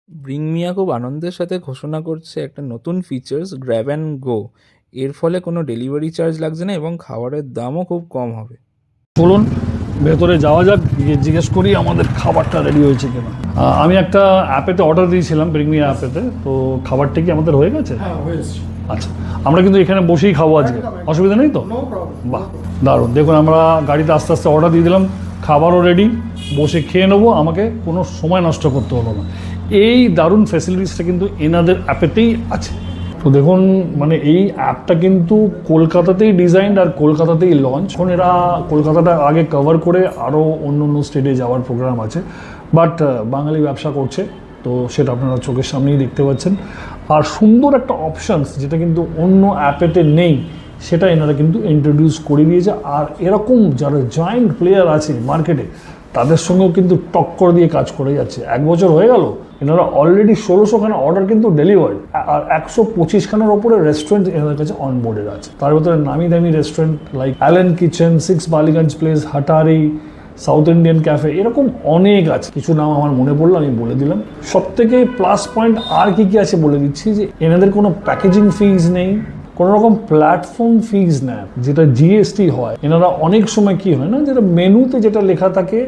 ব্রিংমিয়া খুব আনন্দের সাথে ঘোষণা করছে একটা নতুন ফিচার্স গ্র্যাব অ্যান্ড গো। এর ফলে কোনো ডেলিভারি চার্জ লাগছে না এবং খাবারের দামও খুব কম হবে। বলুন, ভেতরে যাওয়া যাক, গিয়ে জিজ্ঞেস করি আমাদের খাবারটা রেডি হয়েছে কিনা। আমি একটা অ্যাপেতে অর্ডার দিয়েছিলাম, ব্রিংমিয়া অ্যাপেতে। তো খাবারটা কি আমাদের হয়ে গেছে? হ্যাঁ, হয়েছে। আচ্ছা, আমরা কিন্তু এখানে বসেই খাবো আজকে, অসুবিধা নেই তো? No problem. বাহ, দারুণ। দেখুন, আমরা গাড়িতে আস্তে আস্তে অর্ডার দিয়ে দিলাম, খাবারও রেডি, বসে খেয়ে নেবো, আমাকে কোনো সময় নষ্ট করতে হলো না। এই দারুণ ফ্যাসিলিটিসটা কিন্তু এনাদের অ্যাপেতেই আছে। তো দেখুন, মানে এই অ্যাপটা কিন্তু কলকাতাতেই ডিজাইন্ড আর কলকাতাতেই লঞ্চ। এখন এরা কলকাতাটা আগে কভার করে আরও অন্য অন্য স্টেটে যাওয়ার প্রোগ্রাম আছে, বাট বাঙালি ব্যবসা করছে, তো সেটা আপনারা চোখের সামনেই দেখতে পাচ্ছেন। আর সুন্দর একটা অপশানস যেটা কিন্তু অন্য অ্যাপেতে নেই, সেটা এনারা কিন্তু ইন্ট্রোডিউস করে দিয়েছে। আর এরকম যারা জয়েন্ট প্লেয়ার আছে মার্কেটে, তাদের সঙ্গেও কিন্তু টক্কর দিয়ে কাজ করে যাচ্ছে। 1 বছর হয়ে গেল, এনারা অলরেডি 1600খানা অর্ডার কিন্তু ডেলিভার্ড, আর 125খানার ওপরে রেস্টুরেন্ট এনাদের কাছে অনবোর্ডেড আছে। তার ভিতরে নামি দামি restaurant like Allen kitchen, 6 Ballygunge place, Hatari, South Indian cafe, এরকম অনেক আছে। কিছু নাম আমার মনে পড়লো, আমি বলে দিলাম। সব থেকে প্লাস পয়েন্ট আর কি কি আছে বলে দিচ্ছি, যে এনাদের কোনো প্যাকেজিং ফিজ নেই, কোনো রকম প্ল্যাটফর্ম ফিজ নেয়, যেটা জিএসটি হয়। এনারা অনেক সময় কি হয় না, যেটা মেনুতে যেটা লেখা থাকে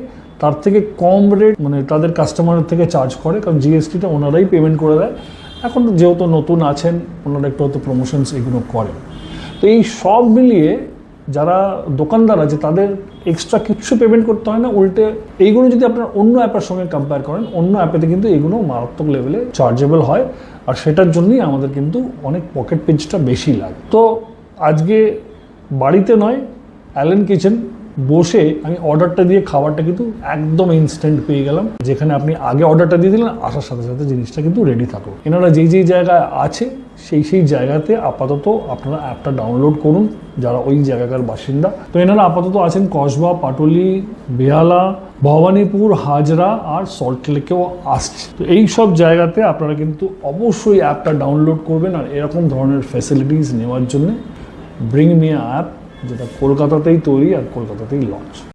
তার থেকে কম রেট মানে তাদের কাস্টমারের থেকে চার্জ করে, কারণ জিএসটিটা ওনারাই পেমেন্ট করে দেয়। এখন যেহেতু নতুন আছেন, ওনারা একটু হয়তো প্রমোশনস এগুলো করে। তো এই সব মিলিয়ে যারা দোকানদার আছে তাদের এক্সট্রা কিছু পেমেন্ট করতে হয় না। উল্টে এইগুলো যদি আপনার অন্য অ্যাপের সঙ্গে কম্পেয়ার করেন, অন্য অ্যাপেতে কিন্তু এগুলো মারাত্মক লেভেলে চার্জেবল হয়, আর সেটার জন্যই আমাদের কিন্তু অনেক পকেট পিঞ্চটা বেশি লাগে। তো আজকে বাড়িতে নয়, অ্যালেন কিচেন বসে আমি অর্ডারটা দিয়ে খাবারটা কিন্তু একদম ইনস্ট্যান্ট পেয়ে গেলাম। যেখানে আপনি আগে অর্ডারটা দিয়ে দিলেন, আসার সাথে সাথে জিনিসটা কিন্তু রেডি থাকলো। এনারা যেই যেই জায়গায় আছে সেই জায়গাতে আপাতত আপনারা অ্যাপটা ডাউনলোড করুন, যারা ওই জায়গাকার বাসিন্দা। তো এনারা আপাতত আছেন কসবা, পাটুলি, বেহালা, ভবানীপুর, হাজরা আর সল্টলেকেও আসছে। তো এই সব জায়গাতে আপনারা কিন্তু অবশ্যই অ্যাপটা ডাউনলোড করবেন, আর এরকম ধরনের ফ্যাসিলিটিস নেওয়ার জন্য ব্রিংমিয়া অ্যাপ, যেটা কলকাতাতেই তৈরি আর কলকাতাতেই লঞ্চ।